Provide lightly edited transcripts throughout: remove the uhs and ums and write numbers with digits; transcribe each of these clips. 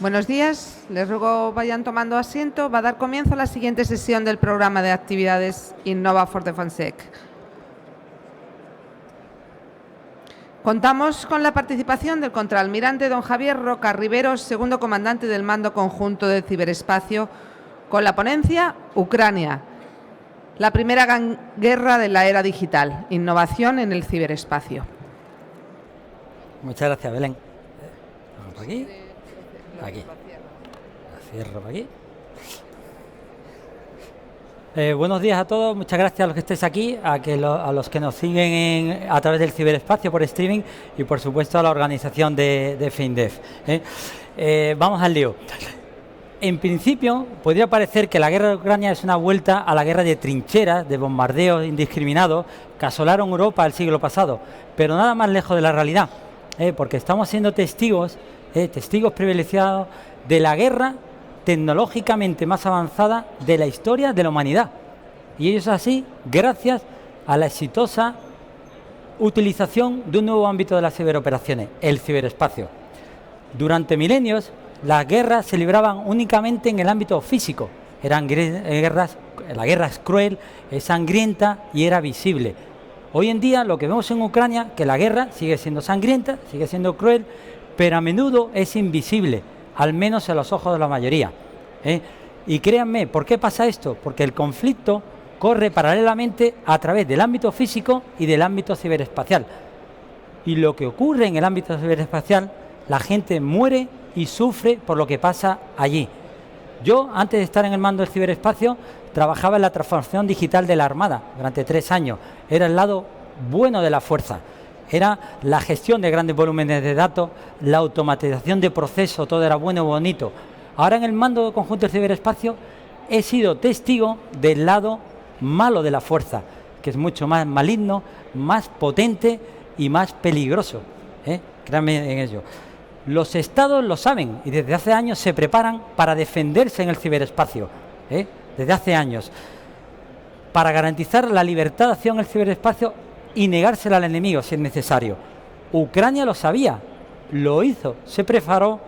Buenos días, les ruego vayan tomando asiento. Va a dar comienzo a la siguiente sesión del programa de actividades Innova for Defensec. Contamos con la participación del contraalmirante don Javier Roca Riveros, segundo comandante del Mando Conjunto del Ciberespacio, con la ponencia Ucrania, la primera guerra de la era digital, innovación en el ciberespacio. Muchas gracias, Belén. Vamos por aquí. Aquí. La cierro por aquí. Buenos días a todos, muchas gracias a los que estéis aquí, a los que nos siguen a través del ciberespacio por streaming y por supuesto a la organización de FinDev. Vamos al lío. En principio podría parecer que la guerra de Ucrania es una vuelta a la guerra de trincheras, de bombardeos indiscriminados que asolaron Europa el siglo pasado, pero nada más lejos de la realidad, porque estamos siendo testigos privilegiados de la guerra tecnológicamente más avanzada de la historia de la humanidad. Y ello es así gracias a la exitosa utilización de un nuevo ámbito de las ciberoperaciones, el ciberespacio. Durante milenios, las guerras se libraban únicamente en el ámbito físico. Eran guerras, la guerra es cruel, es sangrienta y era visible. Hoy en día lo que vemos en Ucrania, que la guerra sigue siendo sangrienta, sigue siendo cruel, pero a menudo es invisible, al menos a los ojos de la mayoría. Y créanme, ¿por qué pasa esto? Porque el conflicto corre paralelamente a través del ámbito físico y del ámbito ciberespacial. Y lo que ocurre en el ámbito ciberespacial, la gente muere y sufre por lo que pasa allí. Yo, antes de estar en el mando del ciberespacio, trabajaba en la transformación digital de la Armada durante 3 años. Era el lado bueno de la fuerza. Era la gestión de grandes volúmenes de datos, la automatización de procesos, todo era bueno y bonito. Ahora en el mando conjunto del ciberespacio he sido testigo del lado malo de la fuerza, que es mucho más maligno, más potente y más peligroso. Créanme en ello. Los estados lo saben y desde hace años se preparan para defenderse en el ciberespacio. Desde hace años. Para garantizar la libertad de acción en el ciberespacio y negársela al enemigo si es necesario. Ucrania lo sabía, lo hizo, se preparó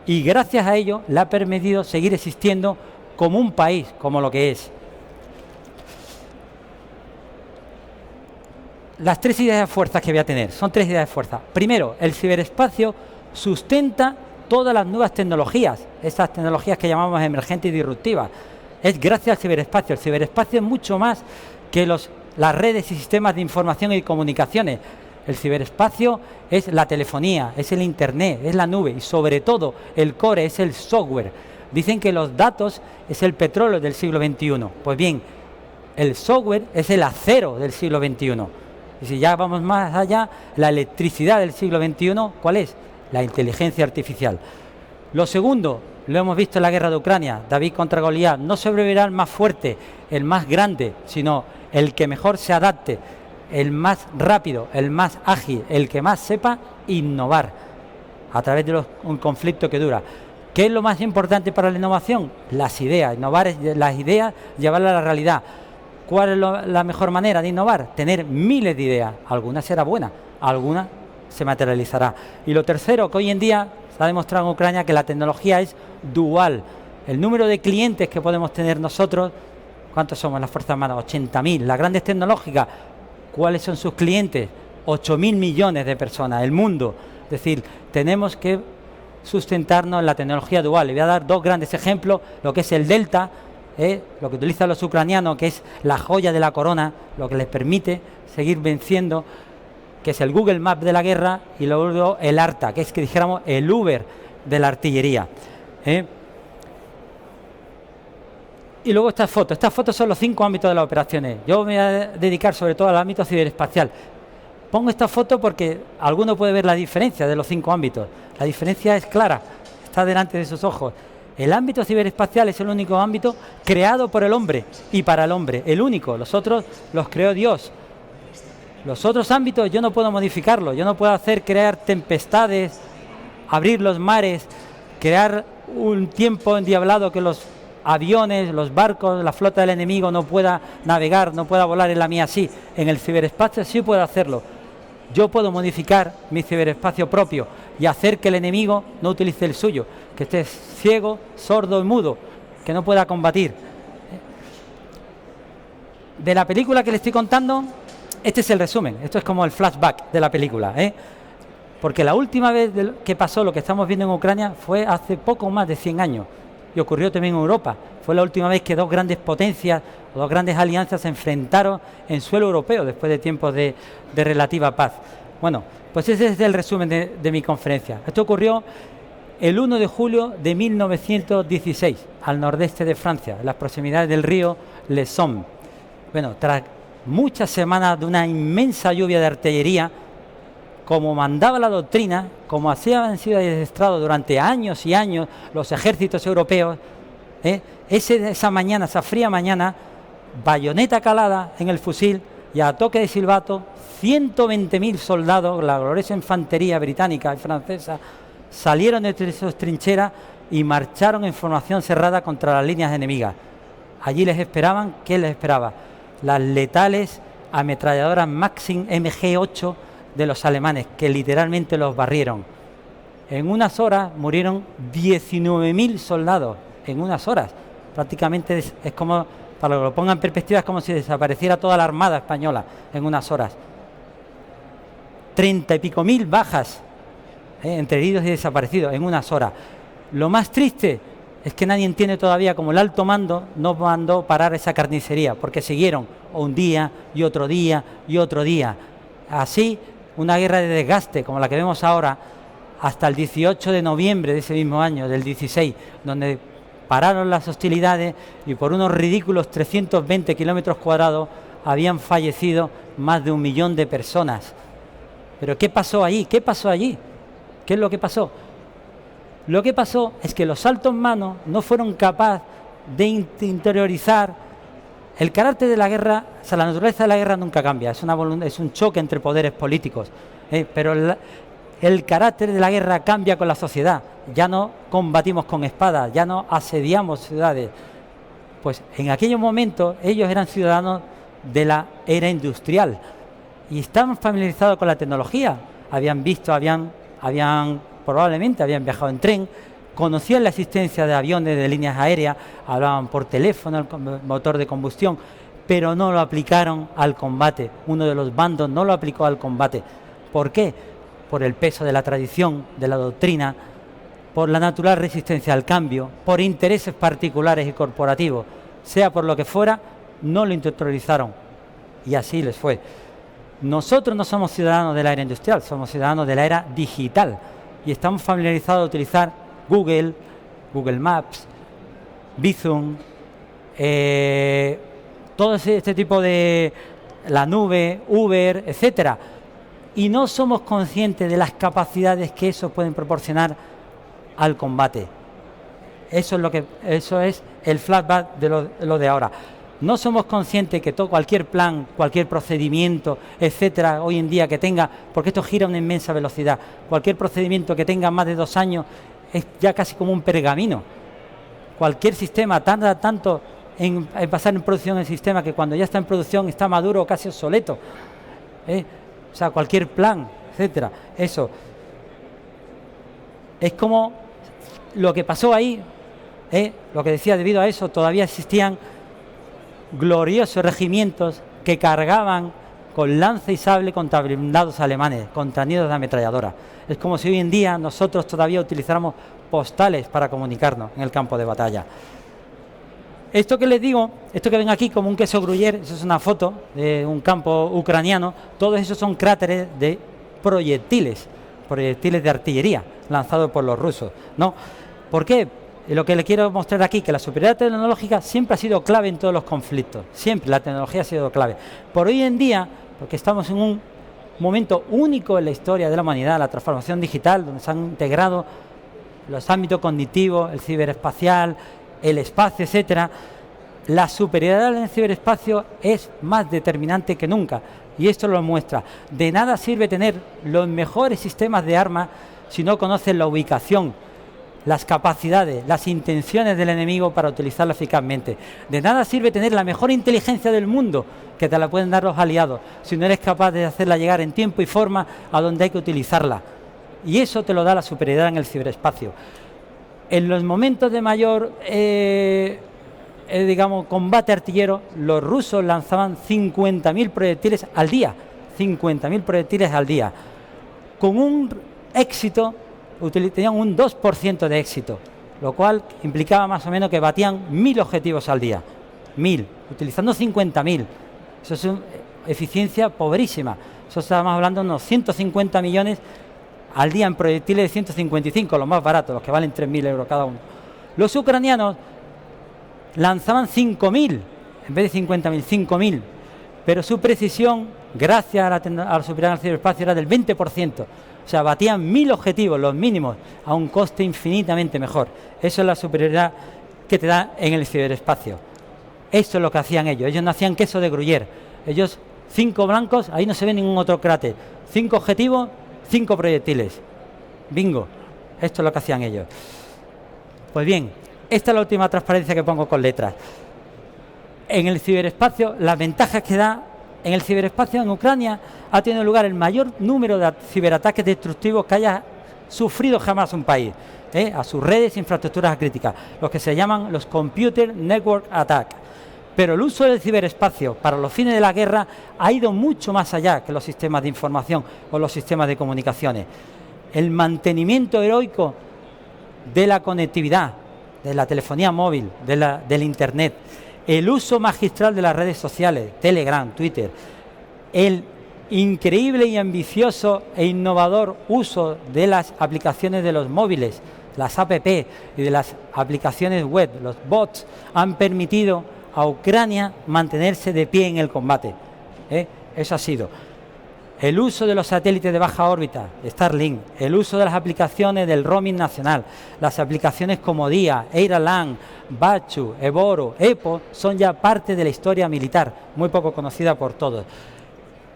y gracias a ello le ha permitido seguir existiendo como un país, como lo que es. Las 3 ideas de fuerza que voy a tener, son 3 ideas de fuerza. Primero, el ciberespacio sustenta todas las nuevas tecnologías, estas tecnologías que llamamos emergentes y disruptivas. Es gracias al ciberespacio. El ciberespacio es mucho más que las redes y sistemas de información y comunicaciones. El ciberespacio es la telefonía, es el internet, es la nube y sobre todo el core es el software. Dicen que los datos es el petróleo del siglo XXI. Pues bien, el software es el acero del siglo XXI. Y si ya vamos más allá, la electricidad del siglo XXI, ¿cuál es? La inteligencia artificial. Lo segundo, lo hemos visto en la guerra de Ucrania, David contra Goliat, no sobrevivirá el más fuerte, el más grande, sino el que mejor se adapte, el más rápido, el más ágil, el que más sepa innovar a través de un conflicto que dura. ¿Qué es lo más importante para la innovación? Las ideas, innovar las ideas, llevarlas a la realidad. ¿Cuál es la mejor manera de innovar? Tener miles de ideas, algunas será buena, algunas se materializará. Y lo tercero, que hoy en día se ha demostrado en Ucrania que la tecnología es dual. El número de clientes que podemos tener nosotros, ¿cuántos somos las Fuerzas Armadas? 80.000. Las grandes tecnológicas, ¿cuáles son sus clientes? 8.000 millones de personas, el mundo. Es decir, tenemos que sustentarnos en la tecnología dual. Le voy a dar 2 grandes ejemplos, lo que es el Delta, lo que utilizan los ucranianos, que es la joya de la corona, lo que les permite seguir venciendo, que es el Google Maps de la guerra, y luego el ARTA, que es, que dijéramos, el Uber de la artillería. Y luego estas fotos son los 5 ámbitos de las operaciones. Yo me voy a dedicar sobre todo al ámbito ciberespacial. Pongo esta foto porque alguno puede ver la diferencia de los 5 ámbitos. La diferencia es clara, está delante de sus ojos. El ámbito ciberespacial es el único ámbito creado por el hombre y para el hombre, el único. Los otros los creó Dios. Los otros ámbitos yo no puedo modificarlos, yo no puedo crear tempestades, abrir los mares, crear un tiempo endiablado que los aviones, los barcos, la flota del enemigo no pueda navegar, no pueda volar. En la mía sí, en el ciberespacio sí puedo hacerlo. Yo puedo modificar mi ciberespacio propio, y hacer que el enemigo no utilice el suyo, que esté ciego, sordo y mudo, que no pueda combatir. De la película que le estoy contando, este es el resumen, esto es como el flashback de la película, porque la última vez que pasó lo que estamos viendo en Ucrania fue hace poco más de 100 años y ocurrió también en Europa. Fue la última vez que dos grandes potencias o dos grandes alianzas se enfrentaron en suelo europeo después de tiempos de relativa paz. Bueno, pues ese es el resumen de mi conferencia. Esto ocurrió el 1 de julio de 1916, al nordeste de Francia, en las proximidades del río Le Somme. Bueno, tras muchas semanas de una inmensa lluvia de artillería, como mandaba la doctrina, como así habían sido adiestrados durante años y años los ejércitos europeos, esa mañana, esa fría mañana, bayoneta calada en el fusil y a toque de silbato, 120.000 soldados, la gloriosa infantería británica y francesa, salieron de sus trincheras y marcharon en formación cerrada contra las líneas enemigas. Allí les esperaban, ¿qué les esperaba? Las letales ametralladoras Maxim MG8 de los alemanes, que literalmente los barrieron. En unas horas murieron 19.000 soldados, en unas horas. Prácticamente es como, para que lo pongan en perspectiva, es como si desapareciera toda la Armada española en unas horas. 30 y pico mil bajas, entre heridos y desaparecidos, en unas horas. Lo más triste es que nadie entiende todavía cómo el alto mando no mandó parar esa carnicería, porque siguieron un día y otro día y otro día. Así, una guerra de desgaste como la que vemos ahora, hasta el 18 de noviembre de ese mismo año, del 16, donde pararon las hostilidades y por unos ridículos 320 kilómetros cuadrados habían fallecido más de 1 millón de personas. ¿Pero qué pasó allí? ¿Qué pasó allí? ¿Qué es lo que pasó? Lo que pasó es que los altos mandos no fueron capaces de interiorizar el carácter de la guerra. O sea, la naturaleza de la guerra nunca cambia, es un choque entre poderes políticos, pero el carácter de la guerra cambia con la sociedad. Ya no combatimos con espadas, ya no asediamos ciudades. Pues en aquellos momentos ellos eran ciudadanos de la era industrial y estaban familiarizados con la tecnología. Habían visto, probablemente habían viajado en tren, conocían la existencia de aviones, de líneas aéreas, hablaban por teléfono, el motor de combustión, pero no lo aplicaron al combate. Uno de los bandos no lo aplicó al combate. ¿Por qué? Por el peso de la tradición, de la doctrina, por la natural resistencia al cambio, por intereses particulares y corporativos. Sea por lo que fuera, no lo interiorizaron. Y así les fue. Nosotros no somos ciudadanos de la era industrial, somos ciudadanos de la era digital. Y estamos familiarizados a utilizar Google Maps, Bizum, todo este tipo de la nube, Uber, etcétera. Y no somos conscientes de las capacidades que eso pueden proporcionar al combate. Eso es el flashback de lo de ahora. No somos conscientes que cualquier plan, cualquier procedimiento, etcétera, hoy en día que tenga, porque esto gira a una inmensa velocidad, cualquier procedimiento que tenga más de 2 años es ya casi como un pergamino. Cualquier sistema tarda tanto en pasar en producción el sistema que cuando ya está en producción está maduro o casi obsoleto. O sea, cualquier plan, etcétera. Eso es como lo que pasó ahí, lo que decía, debido a eso todavía existían gloriosos regimientos que cargaban con lanza y sable contra blindados alemanes, contra nidos de ametralladora. Es como si hoy en día nosotros todavía utilizáramos postales para comunicarnos en el campo de batalla. Esto que les digo, esto que ven aquí como un queso gruyere, eso es una foto de un campo ucraniano, todos esos son cráteres de proyectiles de artillería lanzados por los rusos, ¿no? ¿Por qué? Lo que les quiero mostrar aquí, que la superioridad tecnológica siempre ha sido clave en todos los conflictos, siempre la tecnología ha sido clave. Por hoy en día, porque estamos en un momento único en la historia de la humanidad, la transformación digital, donde se han integrado los ámbitos cognitivos, el ciberespacial, el espacio, etcétera, la superioridad en el ciberespacio es más determinante que nunca, y esto lo muestra. De nada sirve tener los mejores sistemas de armas si no conoces la ubicación, las capacidades, las intenciones del enemigo para utilizarlo eficazmente. De nada sirve tener la mejor inteligencia del mundo, que te la pueden dar los aliados, si no eres capaz de hacerla llegar en tiempo y forma a donde hay que utilizarla. Y eso te lo da la superioridad en el ciberespacio. En los momentos de mayor digamos, combate artillero, los rusos lanzaban 50.000 proyectiles al día, 50.000 proyectiles al día, con un éxito, tenían un 2% de éxito, lo cual implicaba más o menos que batían 1.000 objetivos al día, 1.000, utilizando 50.000. Eso es una eficiencia pobrísima. Eso estamos hablando de unos 150 millones al día en proyectiles de 155, los más baratos, los que valen 3.000 euros cada uno. Los ucranianos lanzaban 5.000, en vez de 50.000, 5.000, pero su precisión, gracias a la superioridad del ciberespacio, era del 20%. O sea, batían 1.000 objetivos, los mínimos, a un coste infinitamente mejor. Eso es la superioridad que te da en el ciberespacio. Eso es lo que hacían ellos. Ellos no hacían queso de Gruyère. Ellos, 5 blancos, ahí no se ve ningún otro cráter. 5 objetivos, 5 proyectiles. Bingo. Esto es lo que hacían ellos. Pues bien, esta es la última transparencia que pongo con letras. En el ciberespacio, las ventajas que da en el ciberespacio en Ucrania ha tenido lugar el mayor número de ciberataques destructivos que haya sufrido jamás un país, a sus redes e infraestructuras críticas, los que se llaman los Computer Network Attack. Pero el uso del ciberespacio para los fines de la guerra ha ido mucho más allá que los sistemas de información o los sistemas de comunicaciones. El mantenimiento heroico de la conectividad, de la telefonía móvil, del Internet, el uso magistral de las redes sociales, Telegram, Twitter, el increíble y ambicioso e innovador uso de las aplicaciones de los móviles, las app y de las aplicaciones web, los bots, han permitido a Ucrania mantenerse de pie en el combate. Eso ha sido. El uso de los satélites de baja órbita, Starlink, el uso de las aplicaciones del roaming nacional, las aplicaciones como DIA, Eiralan, Bachu, Eboro, EPO, son ya parte de la historia militar, muy poco conocida por todos.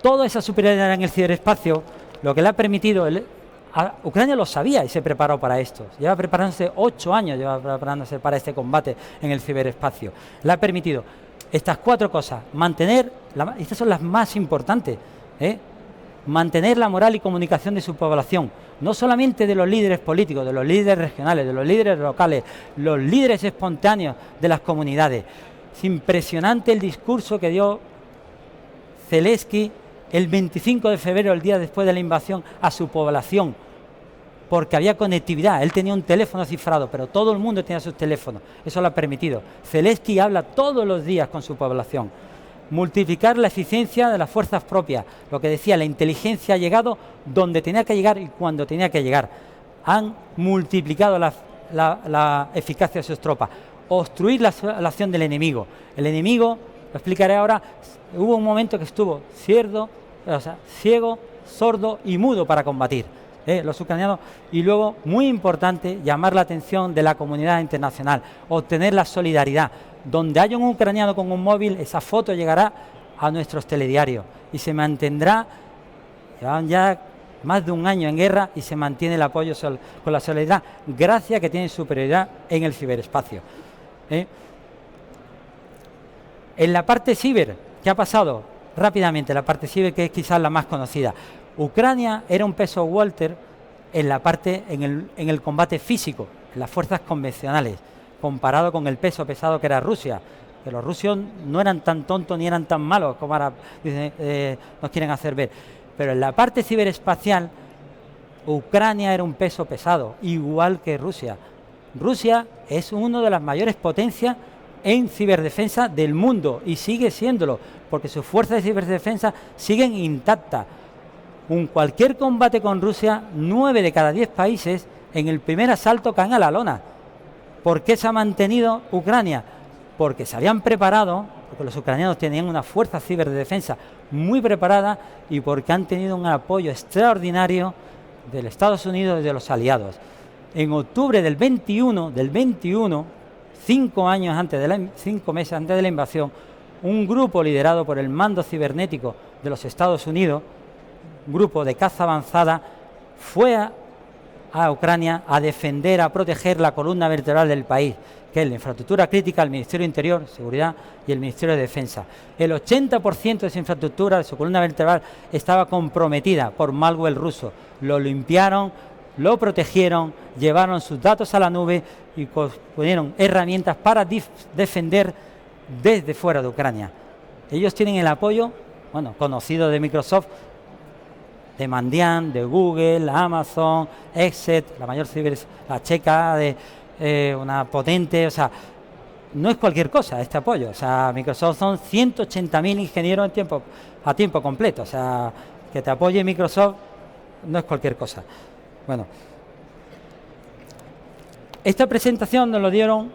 Toda esa superioridad en el ciberespacio, lo que le ha permitido, Ucrania lo sabía y se preparó para esto. Lleva preparándose 8 años, lleva preparándose para este combate en el ciberespacio. Le ha permitido estas 4 cosas, mantener, estas son las más importantes, mantener la moral y comunicación de su población, no solamente de los líderes políticos, de los líderes regionales, de los líderes locales, los líderes espontáneos de las comunidades. Es impresionante el discurso que dio Zelensky el 25 de febrero, el día después de la invasión, a su población, porque había conectividad. Él tenía un teléfono cifrado, pero todo el mundo tenía sus teléfonos. Eso lo ha permitido. Zelensky habla todos los días con su población. Multiplicar la eficiencia de las fuerzas propias. Lo que decía, la inteligencia ha llegado donde tenía que llegar y cuando tenía que llegar. Han multiplicado la eficacia de sus tropas. Obstruir la acción del enemigo. El enemigo, lo explicaré ahora, hubo un momento que estuvo ciego, sordo y mudo para combatir. Los ucranianos, y luego, muy importante, llamar la atención de la comunidad internacional, obtener la solidaridad. Donde haya un ucraniano con un móvil, esa foto llegará a nuestros telediarios y se mantendrá. Llevan ya más de un año en guerra y se mantiene el apoyo con la solidaridad, gracias a que tienen superioridad en el ciberespacio. En la parte ciber, ¿qué ha pasado? Rápidamente, la parte ciber, que es quizás la más conocida. Ucrania era un peso welter en la parte, en el combate físico, en las fuerzas convencionales, comparado con el peso pesado que era Rusia. Que los rusos no eran tan tontos ni eran tan malos como ahora nos quieren hacer ver. Pero en la parte ciberespacial, Ucrania era un peso pesado, igual que Rusia. Rusia es una de las mayores potencias en ciberdefensa del mundo y sigue siéndolo, porque sus fuerzas de ciberdefensa siguen intactas. Cualquier combate con Rusia, 9 de cada 10 países en el primer asalto caen a la lona. ¿Por qué se ha mantenido Ucrania? Porque se habían preparado, porque los ucranianos tenían una fuerza ciberdefensa muy preparada y porque han tenido un apoyo extraordinario de los Estados Unidos y de los aliados. En octubre del 21, 5 meses antes de la invasión, un grupo liderado por el Mando Cibernético de los Estados Unidos, un grupo de caza avanzada, fue a Ucrania a defender, a proteger la columna vertebral del país, que es la infraestructura crítica, el Ministerio de Interior, Seguridad y el Ministerio de Defensa. El 80% de esa infraestructura, de su columna vertebral, estaba comprometida por malware ruso. Lo limpiaron lo protegieron, llevaron sus datos a la nube y pusieron herramientas para defender desde fuera de Ucrania. Ellos tienen el apoyo, bueno, conocido de Microsoft, de Mandiant, de Google, Amazon, Exet, la mayor la checa, de una potente, o sea, no es cualquier cosa este apoyo. O sea, Microsoft son 180.000 ingenieros a tiempo completo. O sea, que te apoye Microsoft no es cualquier cosa. Bueno, esta presentación nos lo dieron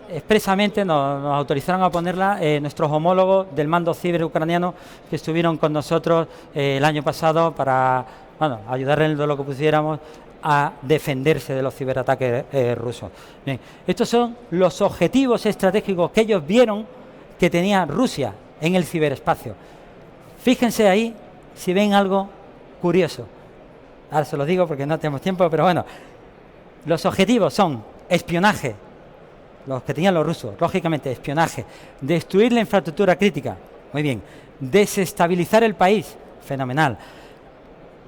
expresamente, nos autorizaron a ponerla nuestros homólogos del mando ciber ucraniano que estuvieron con nosotros el año pasado para, bueno, ayudarles en lo que pudiéramos a defenderse de los ciberataques rusos. Bien, estos son los objetivos estratégicos que ellos vieron que tenía Rusia en el ciberespacio. Fíjense ahí si ven algo curioso. Ahora se los digo porque no tenemos tiempo, pero bueno, los objetivos son espionaje, los que tenían los rusos, lógicamente espionaje, destruir la infraestructura crítica, muy bien, desestabilizar el país, fenomenal,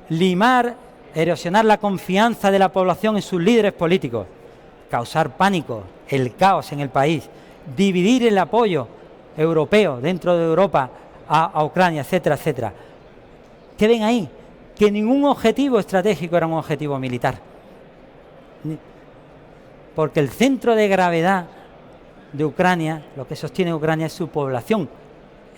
limar, erosionar la confianza de la población en sus líderes políticos, causar pánico, el caos en el país, dividir el apoyo europeo dentro de Europa a Ucrania, etcétera, etcétera. ¿Qué ven ahí? Que ningún objetivo estratégico era un objetivo militar. Porque el centro de gravedad de Ucrania, lo que sostiene Ucrania es su población,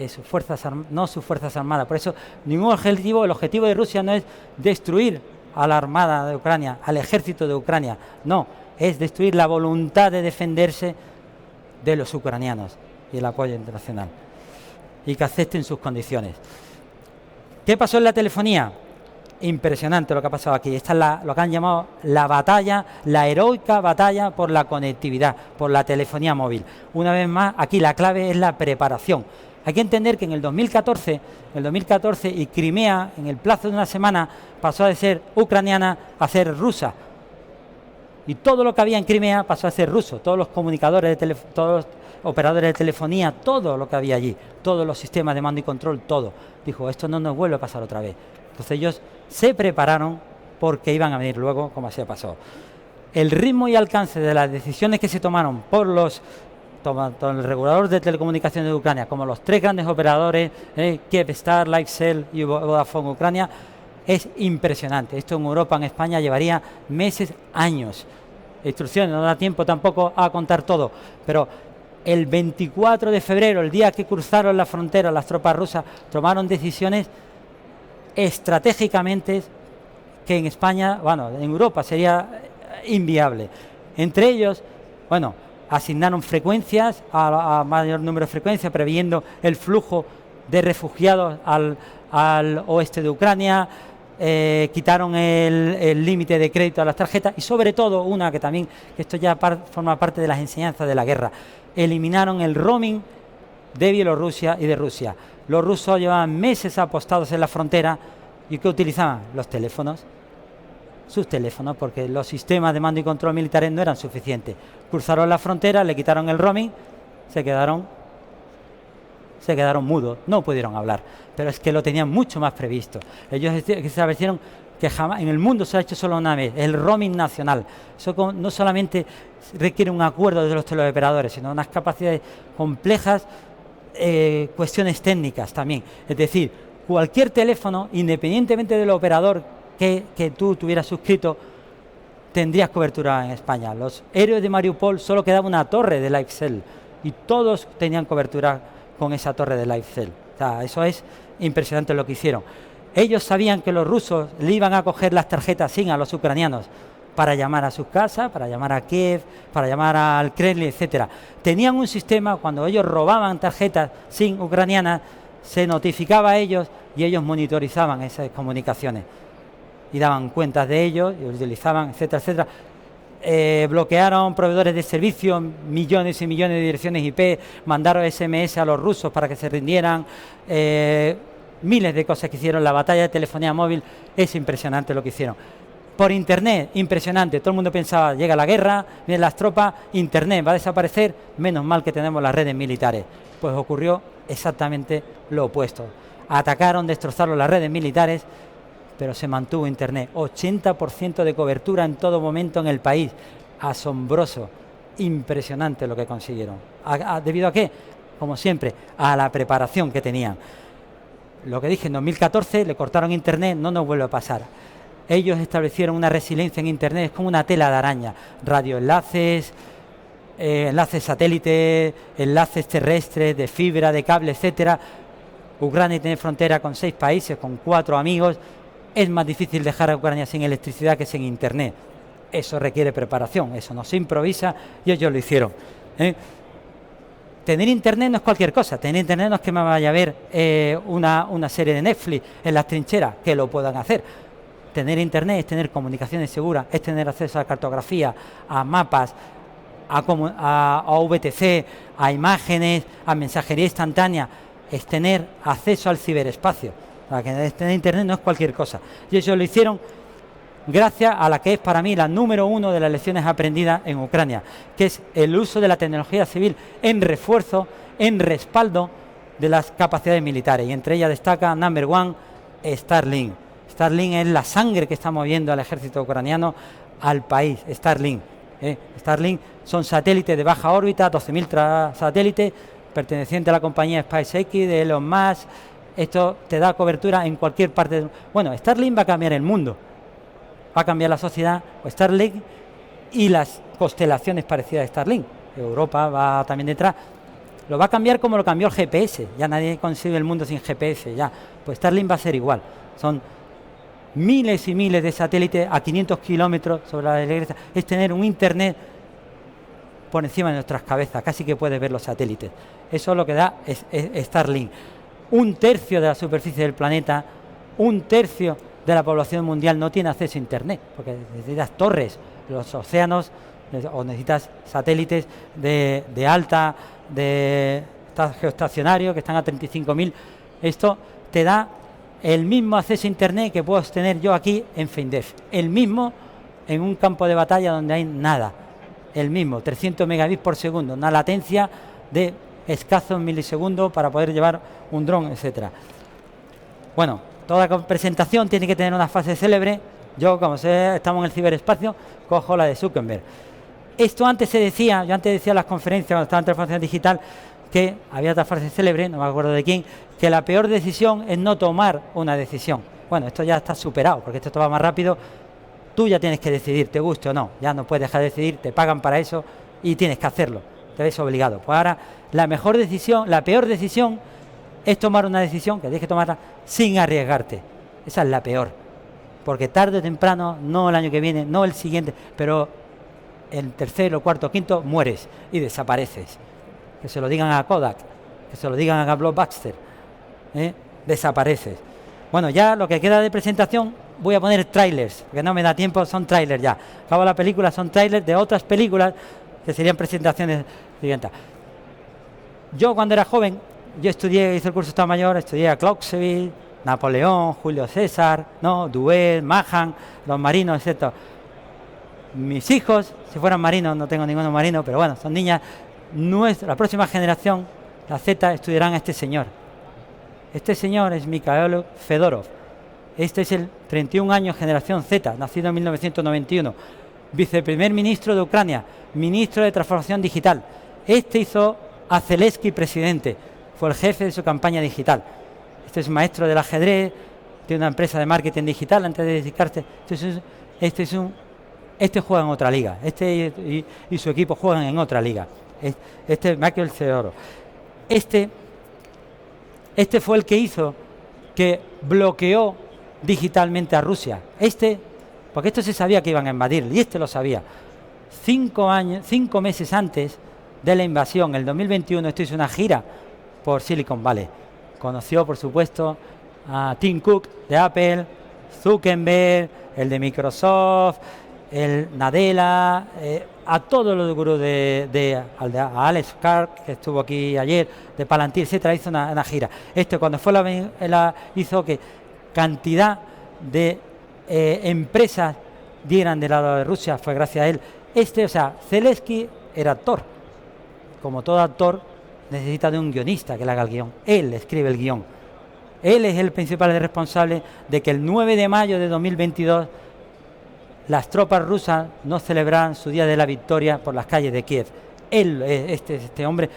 sus fuerzas no sus fuerzas armadas. Por eso ningún objetivo, el objetivo de Rusia no es destruir a la armada de Ucrania, al ejército de Ucrania, no, es destruir la voluntad de defenderse de los ucranianos y el apoyo internacional y que acepten sus condiciones. ¿Qué pasó en la telefonía? Impresionante lo que ha pasado aquí. Esta es lo que han llamado la batalla, la heroica batalla por la conectividad, por la telefonía móvil. Una vez más, aquí la clave es la preparación. Hay que entender que en el 2014 y Crimea, en el plazo de una semana, pasó de ser ucraniana a ser rusa. Y todo lo que había en Crimea pasó a ser ruso. Todos los comunicadores, todos los operadores de telefonía, todo lo que había allí, todos los sistemas de mando y control, todo. Dijo, esto no nos vuelve a pasar otra vez. Entonces ellos se prepararon porque iban a venir luego, como así pasó. El ritmo y alcance de las decisiones que se tomaron por tanto el regulador de telecomunicaciones de Ucrania como los tres grandes operadores, Kyivstar, Lightcell y Vodafone Ucrania, es impresionante. Esto en Europa, en España, llevaría meses, años. Instrucciones, no da tiempo tampoco a contar todo, pero el 24 de febrero, el día que cruzaron la frontera, las tropas rusas tomaron decisiones estratégicamente que en España, bueno, en Europa sería inviable. Entre ellos, bueno, asignaron frecuencias a mayor número de frecuencias, previendo el flujo de refugiados al oeste de Ucrania, quitaron el límite de crédito a las tarjetas y sobre todo una que también, que esto ya forma parte de las enseñanzas de la guerra, eliminaron el roaming de Bielorrusia y de Rusia. Los rusos llevaban meses apostados en la frontera y ¿qué utilizaban? Los teléfonos, sus teléfonos, porque los sistemas de mando y control militares no eran suficientes. Cruzaron la frontera, le quitaron el roaming, se quedaron mudos, no pudieron hablar, pero es que lo tenían mucho más previsto. Ellos se establecieron que jamás en el mundo se ha hecho solo una vez, el roaming nacional. Eso no solamente requiere un acuerdo de los teleoperadores, sino unas capacidades complejas, cuestiones técnicas también. Es decir, cualquier teléfono, independientemente del operador que tú tuvieras suscrito, tendrías cobertura en España. Los héroes de Mariupol solo quedaba una torre de Lightcell y todos tenían cobertura con esa torre de Lightcell. O sea, eso es impresionante lo que hicieron. Ellos sabían que los rusos le iban a coger las tarjetas SIM a los ucranianos para llamar a sus casas, para llamar a Kiev, para llamar al Kremlin, etcétera. Tenían un sistema, cuando ellos robaban tarjetas SIM ucranianas, se notificaba a ellos y ellos monitorizaban esas comunicaciones y daban cuentas de ellos y utilizaban, etcétera, etcétera. Bloquearon proveedores de servicios, millones y millones de direcciones IP, mandaron SMS a los rusos para que se rindieran, miles de cosas que hicieron. La batalla de telefonía móvil es impresionante lo que hicieron. Por internet, impresionante. Todo el mundo pensaba, llega la guerra, vienen las tropas, internet va a desaparecer, menos mal que tenemos las redes militares. Pues ocurrió exactamente lo opuesto. Atacaron, destrozaron las redes militares, pero se mantuvo Internet. 80% de cobertura en todo momento en el país. Asombroso, impresionante lo que consiguieron. ¿Debido a qué? Como siempre, a la preparación que tenían. Lo que dije, en 2014 le cortaron Internet, no nos vuelve a pasar. Ellos establecieron una resiliencia en Internet, es como una tela de araña. Radioenlaces, enlaces satélites, enlaces terrestres, de fibra, de cable, etcétera. Ucrania tiene frontera con 6 países, con 4 amigos. Es más difícil dejar a Ucrania sin electricidad que sin Internet. Eso requiere preparación, eso no se improvisa y ellos lo hicieron. Tener Internet no es cualquier cosa. Tener Internet no es que me vaya a ver una serie de Netflix en las trincheras, que lo puedan hacer. Tener Internet es tener comunicaciones seguras, es tener acceso a cartografía, a mapas, a VTC, a imágenes, a mensajería instantánea. Es tener acceso al ciberespacio. Para que tener Internet no es cualquier cosa. Y ellos lo hicieron gracias a la que es para mí la número 1 de las lecciones aprendidas en Ucrania, que es el uso de la tecnología civil en refuerzo, en respaldo de las capacidades militares. Y entre ellas destaca number 1, Starlink. Starlink es la sangre que está moviendo al ejército ucraniano al país. Starlink. Starlink son satélites de baja órbita, 12.000 satélites, pertenecientes a la compañía SpaceX de Elon Musk. Esto te da cobertura en cualquier parte. Bueno, Starlink va a cambiar el mundo. Va a cambiar la sociedad, o Starlink y las constelaciones parecidas a Starlink. Europa va también detrás. Lo va a cambiar como lo cambió el GPS. Ya nadie consigue el mundo sin GPS. Ya, pues Starlink va a ser igual. Son miles y miles de satélites a 500 kilómetros sobre la iglesia. Es tener un Internet por encima de nuestras cabezas. Casi que puedes ver los satélites. Eso es lo que da es Starlink. 1/3 de la superficie del planeta, 1/3 de la población mundial no tiene acceso a Internet, porque necesitas torres, los océanos, o necesitas satélites de alta, de geoestacionarios que están a 35.000. Esto te da el mismo acceso a Internet que puedo tener yo aquí en FinDef, el mismo en un campo de batalla donde hay nada, el mismo, 300 megabits por segundo, una latencia de escasos milisegundos para poder llevar un dron, etcétera. Bueno, toda presentación tiene que tener una fase célebre. Yo, como sé, estamos en el ciberespacio, cojo la de Zuckerberg. Esto antes se decía, yo antes decía en las conferencias, cuando estaba en transformación digital, que había otra frase célebre, no me acuerdo de quién, que la peor decisión es no tomar una decisión. Bueno, esto ya está superado, porque esto va más rápido. Tú ya tienes que decidir, te guste o no. Ya no puedes dejar de decidir, te pagan para eso y tienes que hacerlo. Te ves obligado. Pues ahora, la mejor decisión, la peor decisión, es tomar una decisión que tienes que tomarla sin arriesgarte. Esa es la peor. Porque tarde o temprano, no el año que viene, no el siguiente, pero el tercero, cuarto, quinto, mueres y desapareces. Que se lo digan a Kodak, que se lo digan a Blockbuster. Desapareces. Bueno, ya lo que queda de presentación, voy a poner trailers, porque no me da tiempo, son trailers ya. Acabo la película, son trailers de otras películas que serían presentaciones siguientes. Yo cuando era joven, yo estudié, hice el curso de Estado Mayor, estudié a Clausewitz, Napoleón, Julio César, Duel, Mahan, los marinos, etc. Mis hijos, si fueran marinos, no tengo ninguno marino, pero bueno, son niñas. La próxima generación, la Z, estudiarán a este señor. Este señor es Mikhail Fedorov. Este es el 31 años generación Z, nacido en 1991. Viceprimer ministro de Ucrania, ministro de Transformación Digital. Este hizo a Zelensky presidente, fue el jefe de su campaña digital. Este es maestro del ajedrez, tiene una empresa de marketing digital antes de dedicarse. Este juega en otra liga, y su equipo juegan en otra liga. Este es Mikhail Fedorov. Este fue el que hizo que bloqueó digitalmente a Rusia. Porque esto se sabía que iban a invadir, y lo sabía. 5 meses antes de la invasión, el 2021, esto hizo una gira por Silicon Valley. Conoció, por supuesto, a Tim Cook de Apple, Zuckerberg, el de Microsoft, el Nadella, a todos los gurús a Alex Karp, que estuvo aquí ayer, de Palantir, etcétera, hizo una gira. Cuando fue hizo que cantidad de empresas dieran del lado de Rusia, fue gracias a él. Zelensky era actor. Como todo actor, necesita de un guionista que le haga el guión. Él escribe el guión. Él es el principal responsable de que el 9 de mayo de 2022 las tropas rusas no celebraran su día de la victoria por las calles de Kiev. Él, este hombre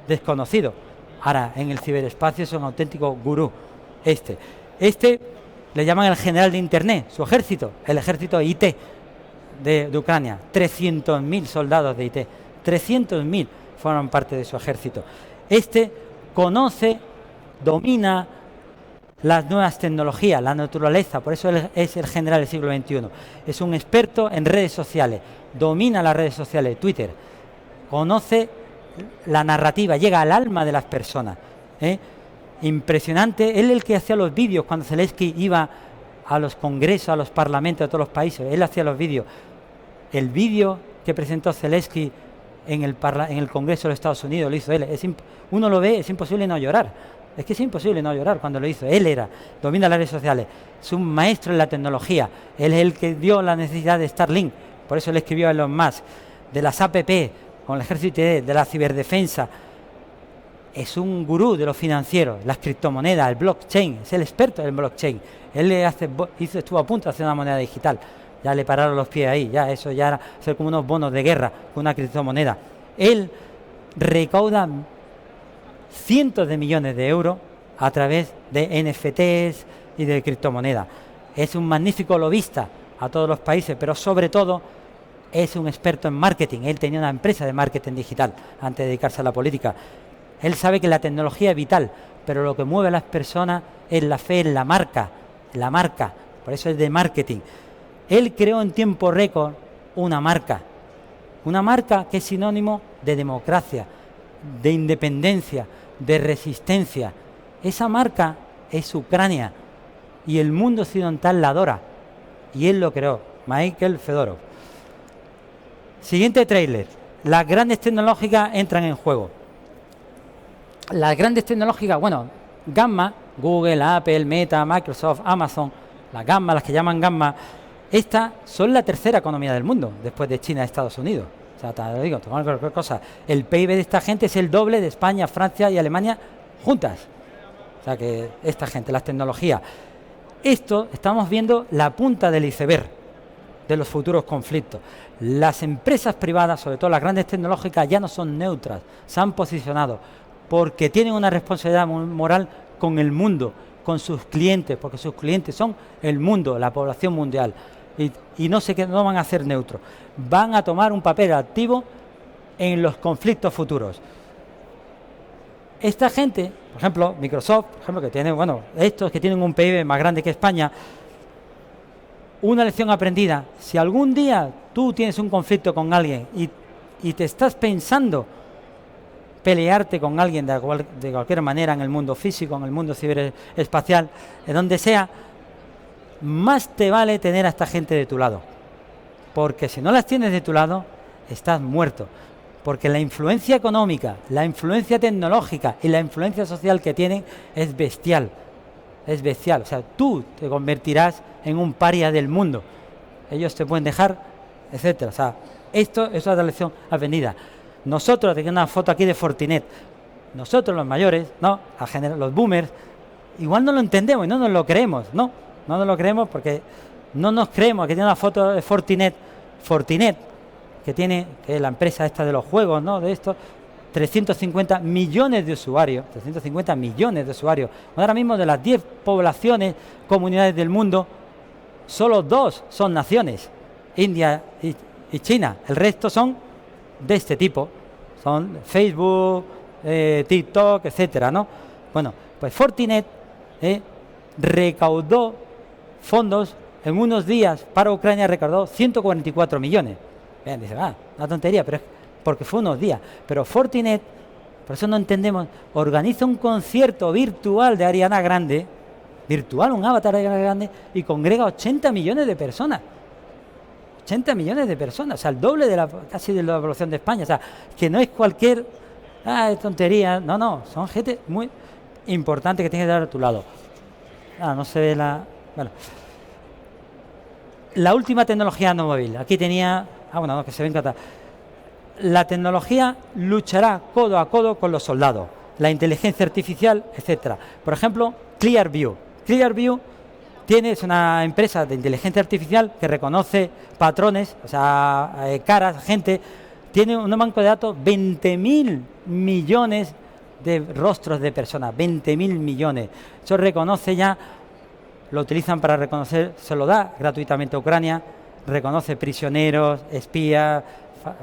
desconocido. Ahora, en el ciberespacio es un auténtico gurú. Este le llaman el general de Internet, su ejército, el ejército IT de Ucrania. 300.000 soldados de IT. 300.000 forman parte de su ejército. Conoce, domina las nuevas tecnologías, la naturaleza, por eso él es el general del siglo XXI. Es un experto en redes sociales, domina las redes sociales, Twitter, conoce la narrativa, llega al alma de las personas. Impresionante. Él es el que hacía los vídeos cuando Zelensky iba a los congresos, a los parlamentos de todos los países. Él hacía los vídeos. El vídeo que presentó Zelensky en el Congreso de los Estados Unidos lo hizo él. Uno lo ve, es imposible no llorar. Es que es imposible no llorar cuando lo hizo. Él domina las redes sociales, es un maestro en la tecnología. Él es el que dio la necesidad de Starlink. Por eso le escribió a Elon Musk, de las APP, con el ejército de la ciberdefensa. Es un gurú de los financieros, las criptomonedas, el blockchain. Es el experto en blockchain. Él estuvo a punto de hacer una moneda digital. Ya le pararon los pies ahí. Eso ya era ser como unos bonos de guerra con una criptomoneda. Él recauda cientos de millones de euros a través de NFTs y de criptomonedas. Es un magnífico lobista a todos los países, pero sobre todo es un experto en marketing. Él tenía una empresa de marketing digital antes de dedicarse a la política. Él sabe que la tecnología es vital, pero lo que mueve a las personas es la fe en la marca, por eso es de marketing. Él creó en tiempo récord una marca que es sinónimo de democracia, de independencia, de resistencia. Esa marca es Ucrania y el mundo occidental la adora, y él lo creó, Mikhail Fedorov. Siguiente tráiler. Las grandes tecnológicas entran en juego. Las grandes tecnológicas, Gamma, Google, Apple, Meta, Microsoft, Amazon, las que llaman Gamma, estas son la tercera economía del mundo, después de China y Estados Unidos. O sea, te lo digo, tomar cualquier cosa. El PIB de esta gente es el doble de España, Francia y Alemania juntas. O sea, que esta gente, las tecnologías. Estamos viendo la punta del iceberg de los futuros conflictos. Las empresas privadas, sobre todo las grandes tecnológicas, ya no son neutras, se han posicionado porque tienen una responsabilidad moral con el mundo, con sus clientes, porque sus clientes son el mundo, la población mundial, y no van a ser neutros, van a tomar un papel activo en los conflictos futuros. Esta gente, por ejemplo, Microsoft, por ejemplo, que tiene, estos que tienen un PIB más grande que España, una lección aprendida: si algún día tú tienes un conflicto con alguien y te estás pensando pelearte con alguien de cualquier manera, en el mundo físico, en el mundo ciberespacial, en donde sea, más te vale tener a esta gente de tu lado, porque si no las tienes de tu lado, estás muerto, porque la influencia económica, la influencia tecnológica y la influencia social que tienen es bestial, o sea, tú te convertirás en un paria del mundo, ellos te pueden dejar, etcétera. O sea, esto es otra lección aprendida. Nosotros, tengo una foto aquí de Fortinet, nosotros los mayores, los boomers, igual no lo entendemos y no nos lo creemos, no nos lo creemos porque no nos creemos que tiene una foto de Fortinet, que es la empresa esta de los juegos, de estos, 350 millones de usuarios. Ahora mismo, de las 10 poblaciones, comunidades del mundo, solo 2 son naciones, India y China, el resto son de este tipo, son Facebook, TikTok, etcétera, pues Fortinet recaudó fondos en unos días para Ucrania, recaudó 144 millones. Bien, dice, una tontería, pero es porque fue unos días. Pero Fortinet, por eso no entendemos, organiza un concierto virtual de Ariana Grande, un avatar de Ariana Grande, y congrega 80 millones de personas. 80 millones de personas, o sea, el doble casi de la población de España. O sea, que no es cualquier tontería, son gente muy importante que tienes que dar a tu lado. No se ve la última tecnología no móvil. Aquí tenía, que se ve en catalán. La tecnología luchará codo a codo con los soldados. la inteligencia artificial, etcétera. Por ejemplo, Clearview. Clearview es una empresa de inteligencia artificial que reconoce patrones, o sea, caras, gente. Tiene un banco de datos, 20.000 millones de rostros de personas, 20.000 millones. Eso reconoce ya, lo utilizan para reconocer, se lo da gratuitamente a Ucrania, reconoce prisioneros, espías,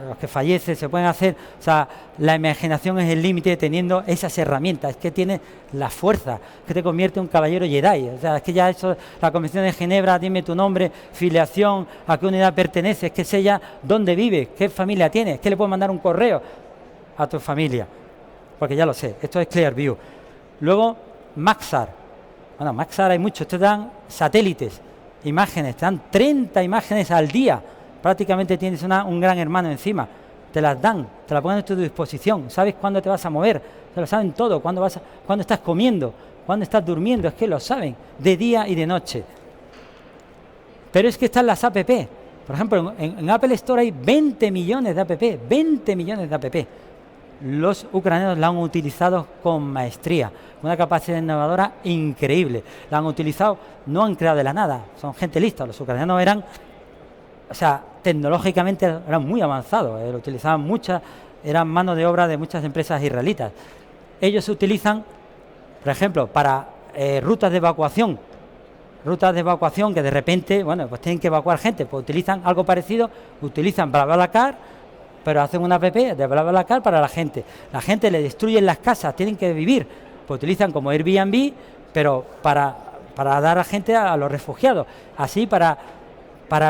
los que fallecen, se pueden hacer. O sea, la imaginación es el límite teniendo esas herramientas. Es que tiene la fuerza, que te convierte en un caballero Jedi. O sea, es que ya eso, la Convención de Ginebra, dime tu nombre, filiación, a qué unidad perteneces, qué sé ya, dónde vives, qué familia tienes, qué le puedes mandar un correo a tu familia. Porque ya lo sé, esto es Clearview. Luego, Maxar. Bueno, Maxar hay muchos, te dan satélites, imágenes, te dan 30 imágenes al día. Prácticamente tienes un gran hermano encima, te las dan, te las ponen a tu disposición, sabes cuándo te vas a mover, te lo saben todo, cuándo estás comiendo, cuándo estás durmiendo, es que lo saben, de día y de noche. Pero es que están las app, por ejemplo, en Apple Store hay 20 millones de app, 20 millones de app. Los ucranianos la han utilizado con maestría, una capacidad innovadora increíble. La han utilizado, no han creado de la nada, son gente lista, los ucranianos eran... O sea, tecnológicamente eran muy avanzados, lo utilizaban muchas, eran mano de obra de muchas empresas israelitas. Ellos se utilizan, por ejemplo, para rutas de evacuación que de repente, bueno, pues tienen que evacuar gente, pues utilizan algo parecido, utilizan BlaBlaCar, pero hacen una app de BlaBlaCar para la gente. La gente le destruyen las casas, tienen que vivir, pues utilizan como Airbnb, pero para dar a gente a los refugiados, así para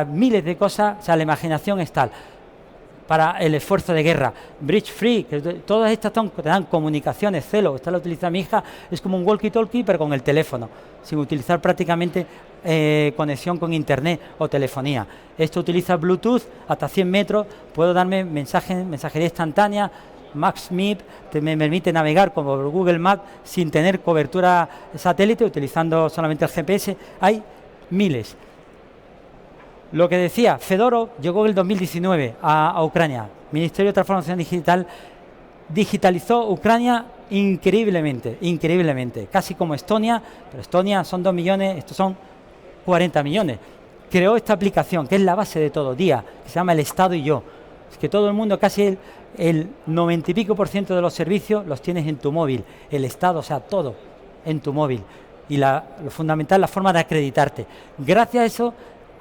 miles de cosas. O sea, la imaginación es tal. Para el esfuerzo de guerra, Bridge Free, que todas estas te dan comunicaciones, Celo, esta la utiliza mi hija, es como un walkie-talkie pero con el teléfono, sin utilizar prácticamente conexión con internet o telefonía. Esto utiliza Bluetooth hasta 100 metros, puedo darme mensajería instantánea. MaxMeet me permite navegar como Google Maps sin tener cobertura satélite, utilizando solamente el GPS. Hay miles. Lo que decía, Fedorov llegó en el 2019 a Ucrania. Ministerio de Transformación Digital digitalizó Ucrania increíblemente, casi como Estonia, pero Estonia son 2 millones, estos son 40 millones. Creó esta aplicación, que es la base de todo, DIA, que se llama El Estado y Yo. Es que todo el mundo, casi el 90 y pico % de los servicios los tienes en tu móvil. El Estado, o sea, todo en tu móvil. Y lo fundamental, la forma de acreditarte. Gracias a eso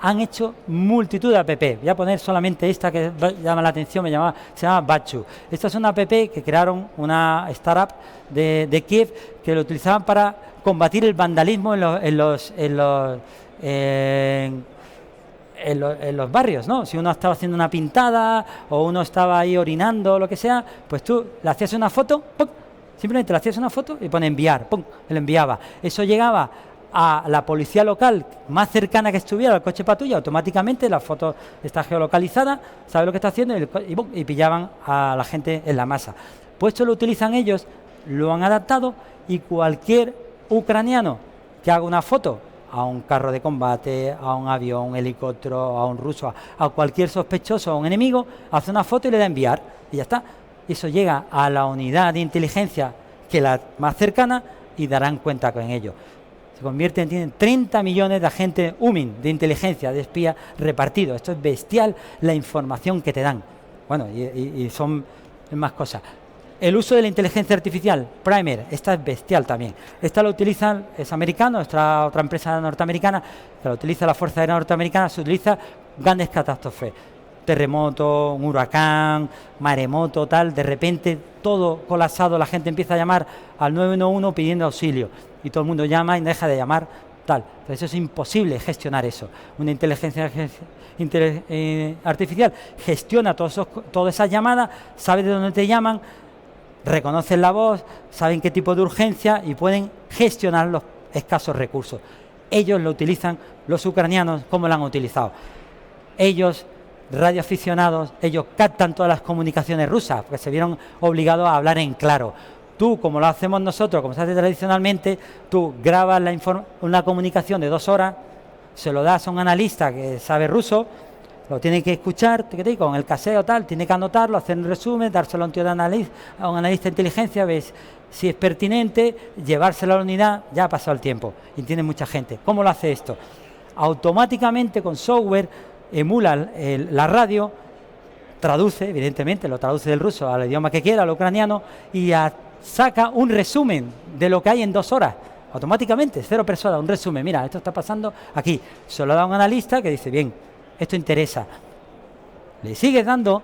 han hecho multitud de app. Voy a poner solamente esta que llama la atención, se llama Bachu. Esta es una app que crearon una startup de Kiev, que lo utilizaban para combatir el vandalismo en los barrios, ¿no? Si uno estaba haciendo una pintada o uno estaba ahí orinando o lo que sea, pues tú le hacías una foto, ¡pum! Simplemente le hacías una foto y pone enviar, ¡pum!, le enviaba. Eso llegaba a la policía local más cercana que estuviera al coche patrulla, automáticamente la foto está geolocalizada, sabe lo que está haciendo y pillaban a la gente en la masa. Pues esto lo utilizan ellos, lo han adaptado, y cualquier ucraniano que haga una foto a un carro de combate, a un avión, un helicóptero, a un ruso, a cualquier sospechoso, a un enemigo, hace una foto y le da a enviar y ya está. Eso llega a la unidad de inteligencia que la más cercana y darán cuenta con ello. Se convierten, tienen 30 millones de agentes UMIN, de inteligencia, de espía repartidos. Esto es bestial, la información que te dan. Bueno, y son más cosas. El uso de la inteligencia artificial, Primer, esta es bestial también. Esta lo utilizan, es americano, otra empresa norteamericana, que lo utiliza la Fuerza Aérea Norteamericana, se utiliza grandes catástrofes. Terremoto, un huracán, maremoto, tal, de repente todo colapsado, la gente empieza a llamar al 911 pidiendo auxilio y todo el mundo llama y deja de llamar, tal. Entonces es imposible gestionar eso. Una inteligencia artificial gestiona todas esas llamadas, sabe de dónde te llaman, reconocen la voz, saben qué tipo de urgencia y pueden gestionar los escasos recursos. Ellos lo utilizan, los ucranianos, ¿cómo lo han utilizado? Ellos, radioaficionados, ellos captan todas las comunicaciones rusas, porque se vieron obligados a hablar en claro. Tú, como lo hacemos nosotros, como se hace tradicionalmente, tú grabas una comunicación de 2 horas, se lo das a un analista que sabe ruso, lo tiene que escuchar con el caseo tal, tiene que anotarlo, hacer un resumen, dárselo a un tío de a un analista de inteligencia, ves si es pertinente, llevárselo a la unidad. Ya ha pasado el tiempo y tiene mucha gente. ¿Cómo lo hace esto? Automáticamente con software emula la radio, traduce, evidentemente, lo traduce del ruso al idioma que quiera, al ucraniano, y saca un resumen de lo que hay en 2 horas. Automáticamente, 0 personas, un resumen. Mira, esto está pasando aquí. Se lo da a un analista que dice, bien, esto interesa. Le sigues dando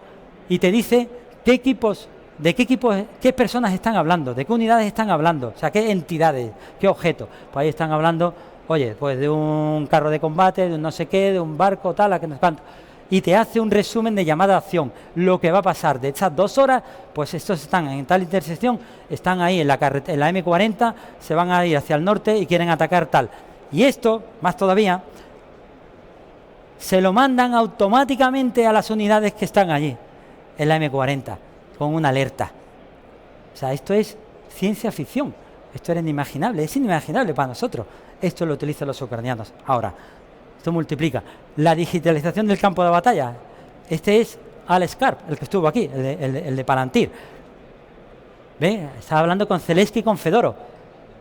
y te dice qué personas están hablando, de qué unidades están hablando, o sea, qué entidades, qué objetos. Pues ahí están hablando, oye, pues de un carro de combate, de un no sé qué, de un barco, tal, a que no sé cuánto. Y te hace un resumen de llamada a acción, lo que va a pasar de estas 2 horas, pues estos están en tal intersección, están ahí en la M40, se van a ir hacia el norte y quieren atacar tal. Y esto, más todavía, se lo mandan automáticamente a las unidades que están allí, en la M40, con una alerta. O sea, esto es ciencia ficción, esto era inimaginable, es inimaginable para nosotros. Esto lo utilizan los ucranianos. Ahora, esto multiplica la digitalización del campo de batalla. Este es Alex Karp, el que estuvo aquí, el de Palantir. ¿Ve? Estaba hablando con Zelensky y con Fedorov.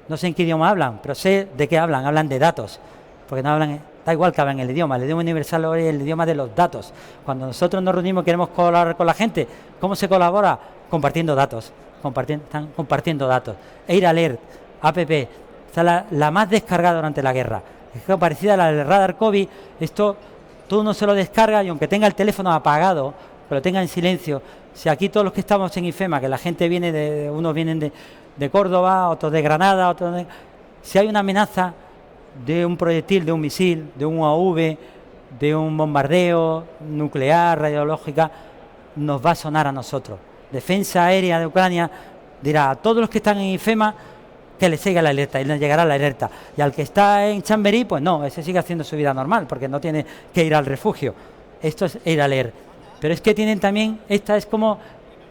No sé en qué idioma hablan, pero sé de qué hablan. Hablan de datos, porque no hablan, da igual que hablan el idioma universal es el idioma de los datos. Cuando nosotros nos reunimos y queremos colaborar con la gente, ¿cómo se colabora? Compartiendo datos. Están compartiendo datos. Air Alert, app, está la más descargada durante la guerra. Es parecida a la del radar COVID. Esto tú no se lo descarga y aunque tenga el teléfono apagado, que lo tenga en silencio. Si aquí todos los que estamos en IFEMA, que la gente viene unos vienen de Córdoba, otros de Granada, si hay una amenaza de un proyectil, de un misil, de un UAV, de un bombardeo nuclear, radiológica, nos va a sonar a nosotros. Defensa Aérea de Ucrania dirá a todos los que están en IFEMA que le siga la alerta y le llegará la alerta. Y al que está en Chamberí, pues no, ese sigue haciendo su vida normal porque no tiene que ir al refugio. Esto es ir a leer. Pero es que tienen también, esta es como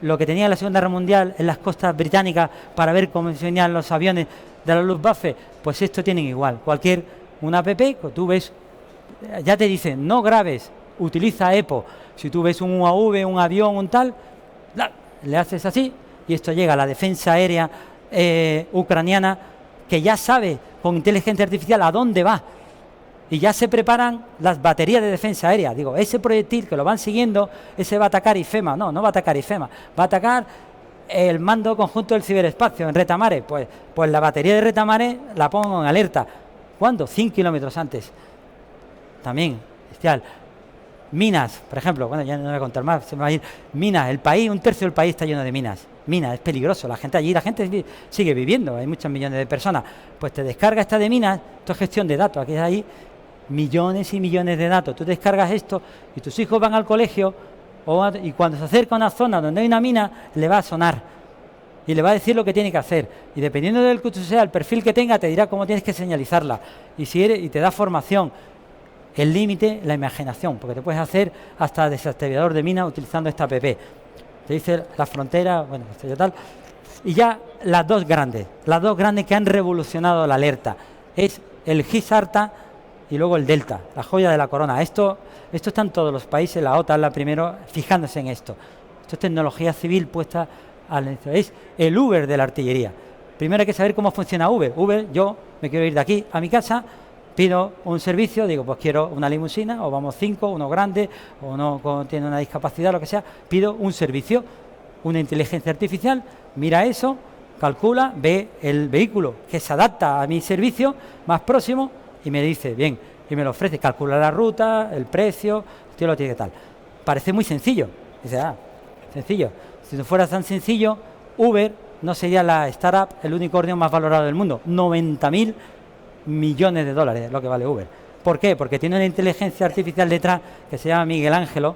lo que tenía la Segunda Guerra Mundial en las costas británicas para ver cómo se venían los aviones de la Luftwaffe, pues esto tienen igual. Una app, tú ves, ya te dicen, no grabes, utiliza EPO. Si tú ves un UAV, un avión, un tal, le haces así y esto llega a la defensa aérea ucraniana, que ya sabe con inteligencia artificial a dónde va y ya se preparan las baterías de defensa aérea. Digo, ese proyectil que lo van siguiendo, ese va a atacar IFEMA. No va a atacar IFEMA, va a atacar el mando conjunto del ciberespacio en Retamare. Pues la batería de Retamare la pongo en alerta. ¿Cuándo? 100 kilómetros antes. También, bestial. Minas, por ejemplo, bueno, ya no voy a contar más, se me va a ir. Minas, el país, 1/3 del país está lleno de minas. Minas, es peligroso, la gente sigue viviendo, hay muchos millones de personas. Pues te descarga esta de minas, esto es gestión de datos, aquí hay millones y millones de datos. Tú descargas esto y tus hijos van al colegio y cuando se acerca a una zona donde hay una mina, le va a sonar y le va a decir lo que tiene que hacer. Y dependiendo del que tú sea, el perfil que tenga, te dirá cómo tienes que señalizarla. Y te da formación. El límite, la imaginación, porque te puedes hacer hasta desactivador de mina utilizando esta app. Te dice la frontera, bueno, esto y tal. Y ya las dos grandes que han revolucionado la alerta, es el GISARTA y luego el Delta, la joya de la corona. Esto está en todos los países, la OTAN la primero fijándose en esto. Esto es tecnología civil puesta es el Uber de la artillería. Primero hay que saber cómo funciona Uber. Yo me quiero ir de aquí a mi casa, pido un servicio, digo, pues quiero una limusina, o vamos 5, uno grande, o uno tiene una discapacidad, lo que sea, pido un servicio, una inteligencia artificial, mira eso, calcula, ve el vehículo que se adapta a mi servicio más próximo y me dice, bien, y me lo ofrece, calcula la ruta, el precio, tío, lo tiene que tal. Parece muy sencillo, dice, sencillo. Si no fuera tan sencillo, Uber no sería la startup, el unicornio más valorado del mundo, 90.000 millones de dólares lo que vale Uber. ¿Por qué? Porque tiene una inteligencia artificial detrás que se llama Miguel Ángel,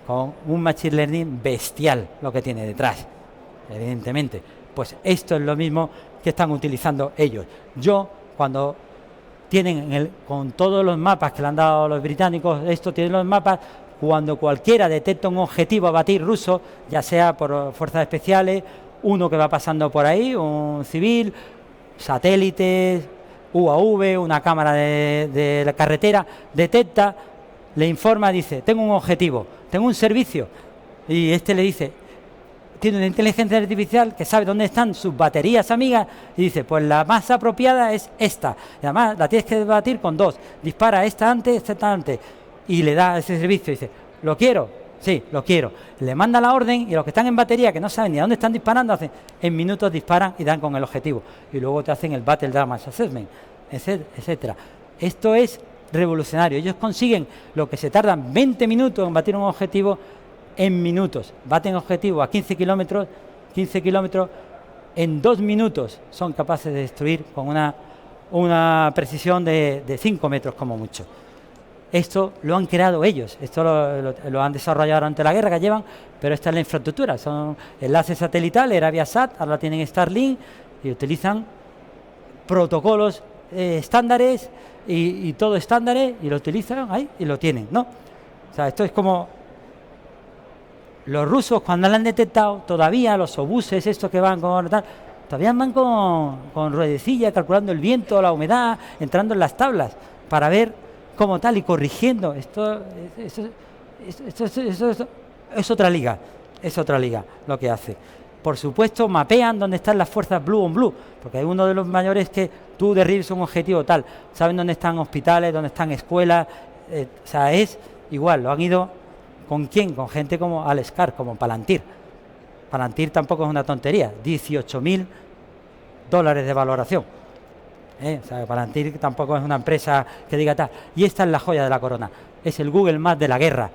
con un machine learning bestial lo que tiene detrás, evidentemente. Pues esto es lo mismo que están utilizando ellos. Cuando tienen con todos los mapas que le han dado los británicos, tienen los mapas, cuando cualquiera detecta un objetivo a batir ruso, ya sea por fuerzas especiales, uno que va pasando por ahí, un civil, satélites, UAV, una cámara de la carretera, detecta, le informa, dice, tengo un objetivo, tengo un servicio, y este le dice, tiene una inteligencia artificial que sabe dónde están sus baterías amigas y dice, pues la más apropiada es esta, y además la tienes que batir con 2, dispara esta antes, y le da ese servicio y dice, ¿lo quiero? Sí, lo quiero. Le manda la orden y los que están en batería, que no saben ni a dónde están disparando, hacen, en minutos disparan y dan con el objetivo, y luego te hacen el Battle Damage Assessment, etcétera. Esto es revolucionario. Ellos consiguen lo que se tardan 20 minutos en batir un objetivo en minutos. Baten objetivo a 15 kilómetros en 2 minutos son capaces de destruir con una precisión de 5 metros como mucho. Esto lo han creado ellos, esto lo han desarrollado durante la guerra que llevan, pero esta es la infraestructura, son enlaces satelitales, era Viasat, ahora tienen Starlink y utilizan protocolos estándares y todo estándares y lo utilizan ahí y lo tienen, ¿no? O sea, esto es como los rusos cuando lo han detectado, todavía los obuses estos que van con tal, todavía van con ruedecilla calculando el viento, la humedad, entrando en las tablas para ver cómo tal y corrigiendo. Esto es otra liga, lo que hace. Por supuesto, mapean dónde están las fuerzas Blue on Blue, porque hay uno de los mayores que tú derribes un objetivo tal, saben dónde están hospitales, dónde están escuelas, o sea, es igual, lo han ido. ¿Con quién? Con gente como Alex Carr, como Palantir. Palantir tampoco es una tontería, $18.000 de valoración. O sea, Palantir tampoco es una empresa que diga tal. Y esta es la joya de la corona, es el Google Maps de la guerra.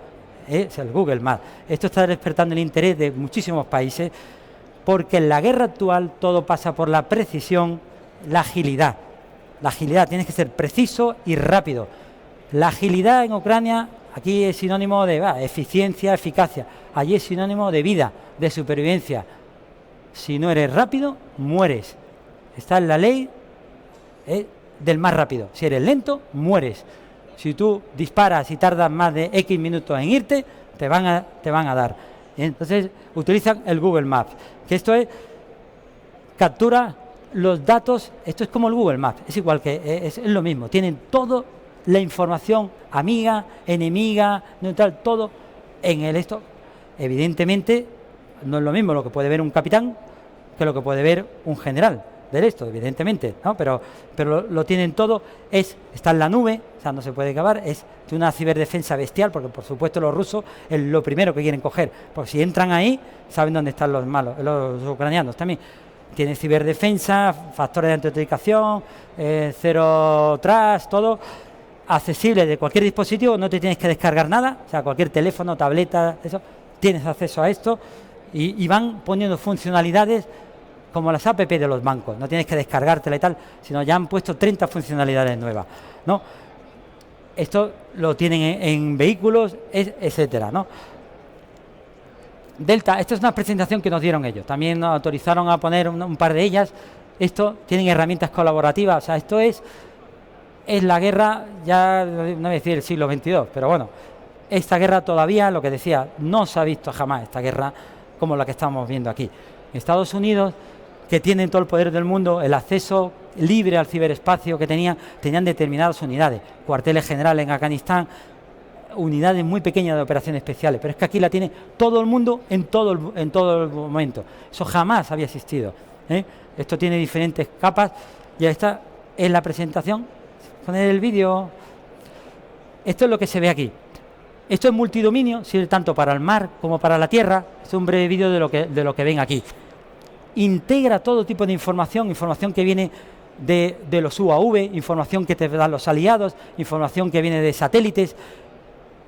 Es el Google Maps. Esto está despertando el interés de muchísimos países, porque en la guerra actual todo pasa por la precisión, la agilidad. La agilidad, tienes que ser preciso y rápido. La agilidad en Ucrania aquí es sinónimo de eficiencia, eficacia. Allí es sinónimo de vida, de supervivencia. Si no eres rápido, mueres. Está en la ley del más rápido. Si eres lento, mueres. Si tú disparas y tardas más de X minutos en irte, te van a dar. Entonces utilizan el Google Maps, que esto es captura los datos. Esto es como el Google Maps, es igual que es lo mismo. Tienen toda la información amiga, enemiga, neutral, todo en el esto. Evidentemente no es lo mismo lo que puede ver un capitán que lo que puede ver un general del esto, evidentemente, ¿no? Pero lo tienen todo, está en la nube, o sea, no se puede acabar, es de una ciberdefensa bestial, porque por supuesto los rusos es lo primero que quieren coger, porque si entran ahí, saben dónde están los malos, los ucranianos también. Tienen ciberdefensa, factores de autenticación, cero trust, todo accesible de cualquier dispositivo, no te tienes que descargar nada, o sea, cualquier teléfono, tableta, eso, tienes acceso a esto, y van poniendo funcionalidades como las app de los bancos, no tienes que descargártela y tal, sino ya han puesto 30 funcionalidades nuevas, ¿no? Esto lo tienen en vehículos, etcétera, ¿no? Delta, esto es una presentación que nos dieron ellos, también nos autorizaron a poner un par de ellas. Esto tienen herramientas colaborativas, o sea, esto es la guerra, ya no voy a decir el siglo XXII, pero bueno, esta guerra todavía, lo que decía, no se ha visto jamás esta guerra como la que estamos viendo aquí. Estados Unidos, que tienen todo el poder del mundo, el acceso libre al ciberespacio que tenían determinadas unidades, cuarteles generales en Afganistán, unidades muy pequeñas de operaciones especiales, pero es que aquí la tiene todo el mundo en todo el momento. Eso jamás había existido, ¿eh? Esto tiene diferentes capas, y esta es la presentación. Poner el vídeo. Esto es lo que se ve aquí. Esto es multidominio, sirve tanto para el mar como para la tierra. Es un breve vídeo de lo que ven aquí. Integra todo tipo de información que viene de los UAV, información que te dan los aliados, información que viene de satélites,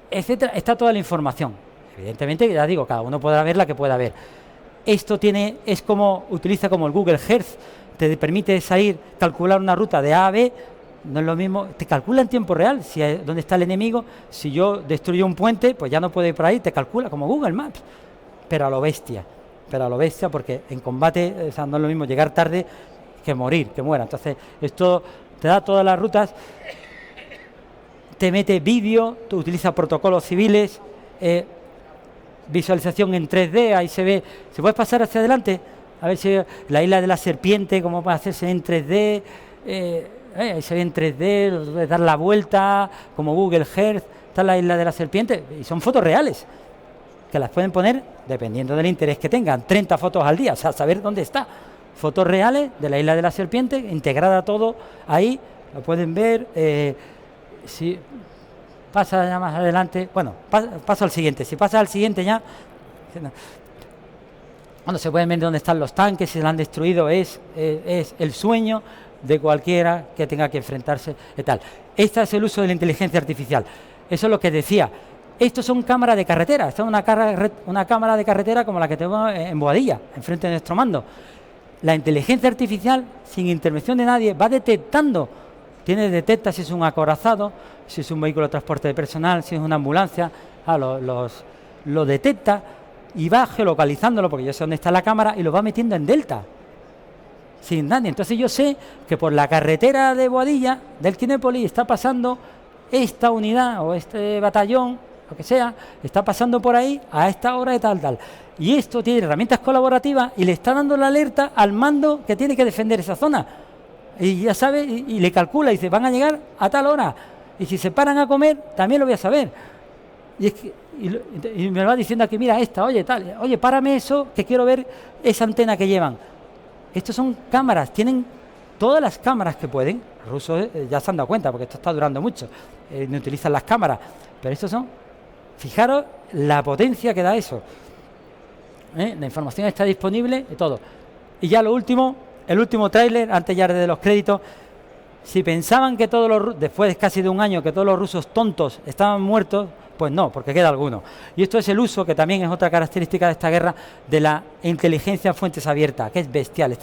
etcétera. Está toda la información. Evidentemente, ya digo, cada uno podrá ver la que pueda ver. Esto utiliza como el Google Earth, te permite calcular una ruta de A a B. No es lo mismo, te calcula en tiempo real dónde está el enemigo. Si yo destruyo un puente, pues ya no puedo ir por ahí, te calcula como Google Maps, pero a lo bestia, porque en combate, o sea, no es lo mismo llegar tarde que muera. Entonces, esto te da todas las rutas, te mete vídeo, utiliza protocolos civiles, visualización en 3D, ahí se ve. ¿Se puede pasar hacia adelante? A ver si la isla de la serpiente, cómo puede hacerse en 3D, ahí se ve en 3D, dar la vuelta, como Google Earth, está la isla de la serpiente, y son fotos reales, que las pueden poner, dependiendo del interés que tengan, 30 fotos al día, o sea, saber dónde está. Fotos reales de la isla de la serpiente, integrada todo ahí, lo pueden ver. Si pasa ya más adelante, bueno, paso al siguiente, si pasa al siguiente ya, bueno, se pueden ver dónde están los tanques, si se lo han destruido, es el sueño de cualquiera que tenga que enfrentarse y tal. Este es el uso de la inteligencia artificial, eso es lo que decía. Estos son cámaras de carretera, esta es una cámara de carretera como la que tenemos en Boadilla, enfrente de nuestro mando. La inteligencia artificial, sin intervención de nadie, va detectando, detecta si es un acorazado, si es un vehículo de transporte de personal, si es una ambulancia, lo detecta y va geolocalizándolo, porque yo sé dónde está la cámara, y lo va metiendo en delta, sin nadie. Entonces yo sé que por la carretera de Boadilla, del Quinépolis, está pasando esta unidad o este batallón, lo que sea, está pasando por ahí a esta hora de tal. Y esto tiene herramientas colaborativas y le está dando la alerta al mando que tiene que defender esa zona. Y ya sabe, y le calcula, y dice, van a llegar a tal hora. Y si se paran a comer, también lo voy a saber. Y me va diciendo aquí, mira esta, oye, tal, oye, párame eso, que quiero ver esa antena que llevan. Estos son cámaras, tienen todas las cámaras que pueden. Los rusos ya se han dado cuenta, porque esto está durando mucho. No utilizan las cámaras, pero estos son, fijaros la potencia que da eso. La información está disponible y todo. Y ya lo último, el último tráiler, antes ya de los créditos. Si pensaban que después casi de un año, que todos los rusos tontos estaban muertos, pues no, porque queda alguno. Y esto es el uso, que también es otra característica de esta guerra, de la inteligencia en fuentes abiertas, que es bestial.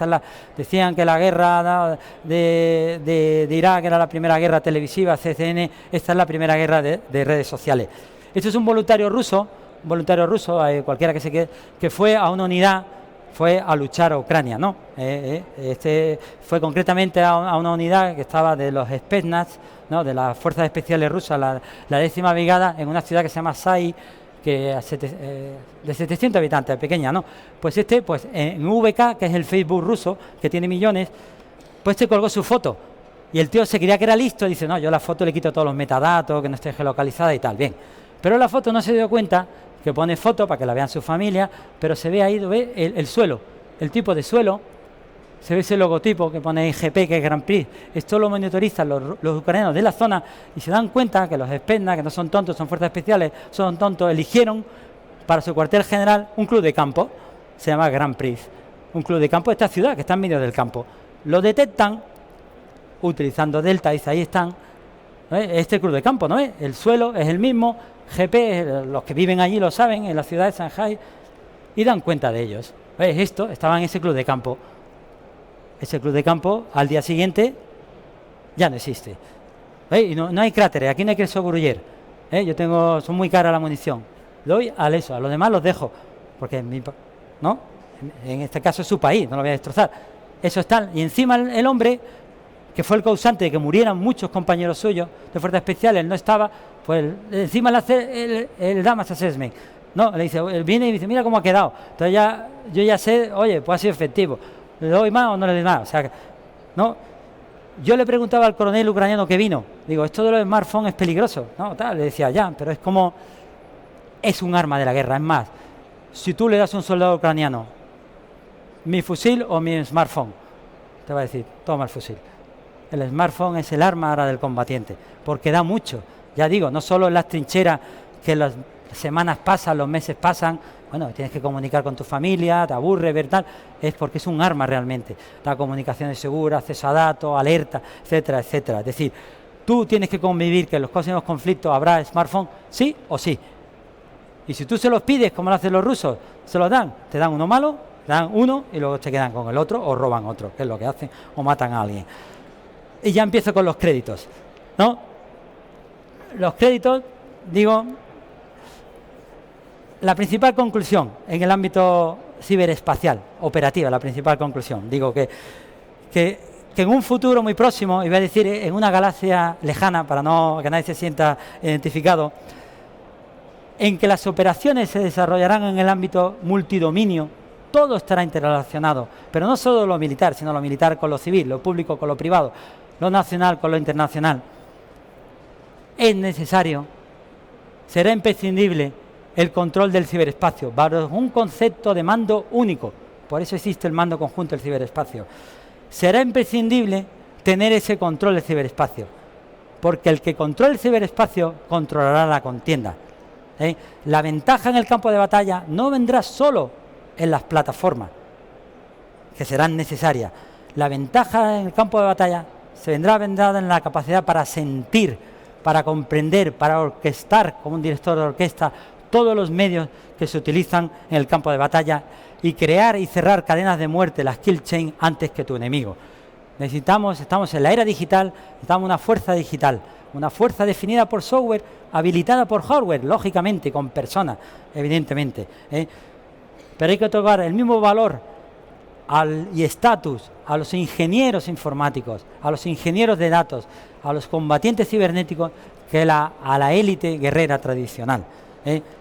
Decían que la guerra de Irak era la primera guerra televisiva, CCN, esta es la primera guerra de redes sociales. Esto es un voluntario ruso, cualquiera que fue a una unidad, fue a luchar a Ucrania, ¿no? Este fue concretamente a una unidad que estaba de los Spetsnaz, ¿no? De las fuerzas especiales rusas, la 10ª brigada, en una ciudad que se llama Sai, que de 700 habitantes, pequeña, ¿no? Pues en VK, que es el Facebook ruso, que tiene millones, pues colgó su foto. Y el tío se creía que era listo, y dice, no, yo la foto le quito todos los metadatos, que no esté geolocalizada y tal, bien. Pero la foto no se dio cuenta que pone foto para que la vean su familia, pero se ve ahí, el suelo, el tipo de suelo, se ve ese logotipo que pone IGP, que es Grand Prix. Esto lo monitorizan los ucranianos de la zona y se dan cuenta que los Spetsnaz, que no son tontos, son fuerzas especiales, son tontos, eligieron para su cuartel general un club de campo, se llama Grand Prix, un club de campo de esta ciudad, que está en medio del campo. Lo detectan utilizando Delta, dice, ahí están, ¿no? Este club de campo, ¿no? El suelo es el mismo, GP, los que viven allí lo saben, en la ciudad de Shanghái, y dan cuenta de ellos. Estaba en ese club de campo. Ese club de campo, al día siguiente, ya no existe. Y no hay cráteres, aquí no hay queso gruyer. Son muy cara la munición. Doy a los demás los dejo, porque ¿no? En este caso es su país, no lo voy a destrozar. Eso está, y encima el hombre, que fue el causante de que murieran muchos compañeros suyos de fuerzas especiales, no estaba, pues encima le hace el damage assessment, no, le dice, él viene y dice, mira cómo ha quedado. Entonces yo ya sé, oye, pues ha sido efectivo, ¿le doy más o no le doy más? O sea, no. Yo le preguntaba al coronel ucraniano que vino, digo, esto de los smartphones es peligroso, no, tal, le decía, ya, pero es un arma de la guerra. Es más, si tú le das a un soldado ucraniano mi fusil o mi smartphone, te va a decir, toma el fusil. El smartphone es el arma ahora del combatiente, porque da mucho. Ya digo, no solo en las trincheras, que las semanas pasan, los meses pasan, bueno, tienes que comunicar con tu familia, te aburre, ver tal, es porque es un arma realmente. Da comunicaciones seguras, acceso a datos, alerta, etcétera, etcétera. Es decir, tú tienes que convivir que en los próximos conflictos habrá smartphone, sí o sí. Y si tú se los pides, como lo hacen los rusos, se los dan, te dan uno malo, te dan uno y luego te quedan con el otro o roban otro, que es lo que hacen, o matan a alguien. Y ya empiezo con los créditos, ¿no? Los créditos, digo, la principal conclusión en el ámbito ciberespacial, operativa, la principal conclusión, digo que en un futuro muy próximo, y voy a decir en una galaxia lejana, para que nadie se sienta identificado, en que las operaciones se desarrollarán en el ámbito multidominio, todo estará interrelacionado, pero no solo lo militar, sino lo militar con lo civil, lo público con lo privado. lo nacional con lo internacional, es necesario, será imprescindible el control del ciberespacio, bajo un concepto de mando único. Por eso existe el mando conjunto del ciberespacio. Será imprescindible tener ese control del ciberespacio, porque el que controle el ciberespacio controlará la contienda. La ventaja en el campo de batalla no vendrá solo en las plataformas, que serán necesarias. La ventaja en el campo de batalla se vendrá en la capacidad para sentir, para comprender, para orquestar, como un director de orquesta, todos los medios que se utilizan en el campo de batalla y crear y cerrar cadenas de muerte, las kill chain, antes que tu enemigo. Estamos en la era digital, necesitamos una fuerza digital, una fuerza definida por software, habilitada por hardware, lógicamente, con personas, evidentemente. Pero hay que otorgar el mismo valor y estatus a los ingenieros informáticos, a los ingenieros de datos, a los combatientes cibernéticos, que a la élite guerrera tradicional.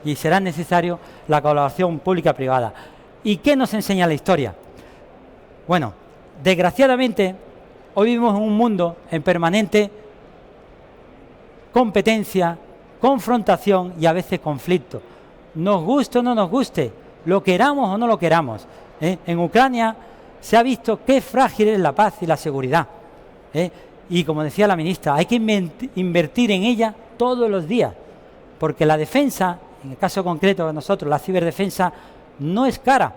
Y será necesario la colaboración pública-privada. ¿Y qué nos enseña la historia? Bueno, desgraciadamente, hoy vivimos en un mundo en permanente competencia, confrontación y a veces conflicto. Nos guste o no nos guste, lo queramos o no lo queramos. En Ucrania se ha visto qué frágil es la paz y la seguridad. Y como decía la ministra, hay que invertir en ella todos los días, porque la defensa, en el caso concreto de nosotros, la ciberdefensa, no es cara.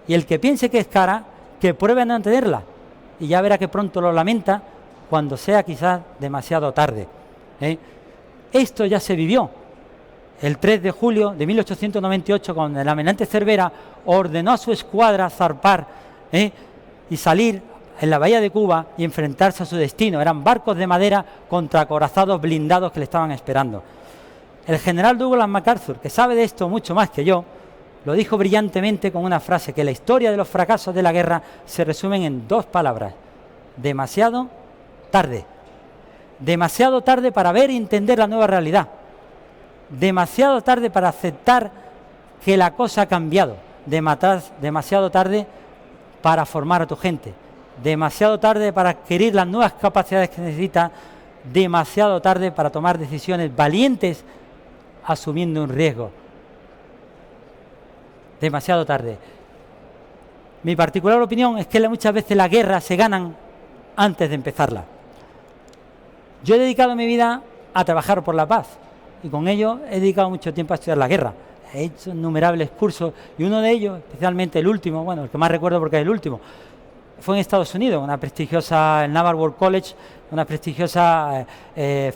Y el que piense que es cara, que pruebe a no tenerla. Y ya verá que pronto lo lamenta cuando sea quizás demasiado tarde. Esto ya se vivió. El 3 de julio de 1898, cuando el almirante Cervera ordenó a su escuadra zarpar y salir en la bahía de Cuba y enfrentarse a su destino. Eran barcos de madera contra acorazados blindados que le estaban esperando. El general Douglas MacArthur, que sabe de esto mucho más que yo, lo dijo brillantemente con una frase: que la historia de los fracasos de la guerra se resumen en 2 palabras: demasiado tarde. Demasiado tarde para ver y entender la nueva realidad. Demasiado tarde para aceptar que la cosa ha cambiado. Demasiado tarde para formar a tu gente. Demasiado tarde para adquirir las nuevas capacidades que necesita. Demasiado tarde para tomar decisiones valientes asumiendo un riesgo. Demasiado tarde. Mi particular opinión es que muchas veces las guerras se ganan antes de empezarla. Yo he dedicado mi vida a trabajar por la paz y con ello he dedicado mucho tiempo a estudiar la guerra. He hecho innumerables cursos y uno de ellos, especialmente el último, bueno, el que más recuerdo porque es el último, fue en Estados Unidos, una prestigiosa, el Naval War College, una prestigiosa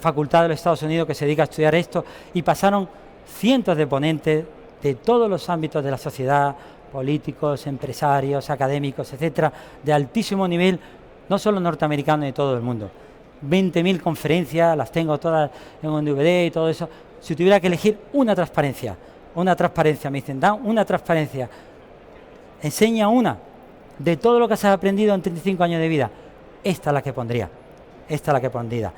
facultad de los Estados Unidos que se dedica a estudiar esto, y pasaron cientos de ponentes de todos los ámbitos de la sociedad, políticos, empresarios, académicos, etcétera, de altísimo nivel, no solo norteamericanos, de todo el mundo. 20.000 conferencias, las tengo todas en un DVD y todo eso. Si tuviera que elegir una transparencia, me dicen, da una transparencia, enseña una de todo lo que has aprendido en 35 años de vida, esta es la que pondría,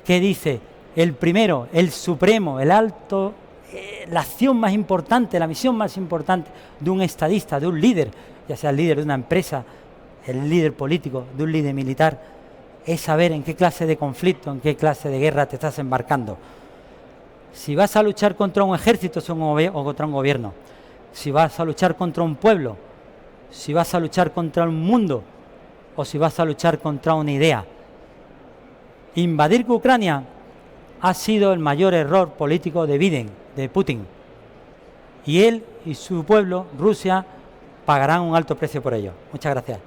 ¿Qué dice? El primero, el supremo, el alto, la acción más importante, la misión más importante de un estadista, de un líder, ya sea el líder de una empresa, el líder político, de un líder militar, es saber en qué clase de conflicto, en qué clase de guerra te estás embarcando. Si vas a luchar contra un ejército o contra un gobierno, si vas a luchar contra un pueblo, si vas a luchar contra un mundo o si vas a luchar contra una idea. Invadir Ucrania ha sido el mayor error político de Putin. Y él y su pueblo, Rusia, pagarán un alto precio por ello. Muchas gracias.